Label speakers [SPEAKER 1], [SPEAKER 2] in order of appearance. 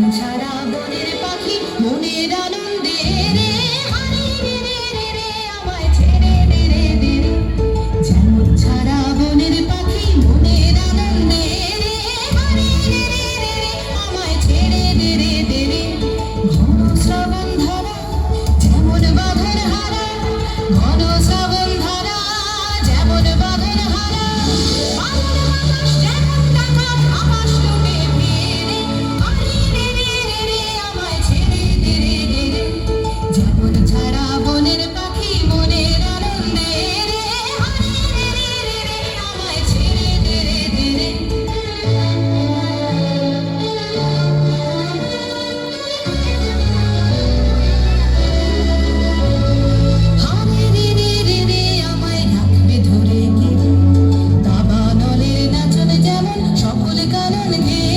[SPEAKER 1] যেমন ছাড়া বনের পাখি মনের আনন্দে রে হারি রে রে রে রে আমায় ছেড়ে দে রে দে রে। যেমন ছাড়া বনের পাখি মনের আনন্দে রে হারি রে রে রে রে আমায় ছেড়ে দে রে দে রে। ঘন শ্রাবণ ধারা যেমন বাঁধন হারা, ঘন শ্রাবণ ধারা যেমন বাঁধন হারা, বাঁধন বাতাস যেমন ডাকাত আকাশ লুটে ফেরে হারি রে রে রে রে আমায় ছেড়ে দে রে দে রে। যেমন ছাড়া বনের পাখি মনের আনন্দে রে হারি রে রে রে রে আমায় ছেড়ে দে রে দে রে। হারি রে রে রে রে আমায় রাখবে ধরে কে, দাবানলের নাচন যেমন সকল কানন ঘেরে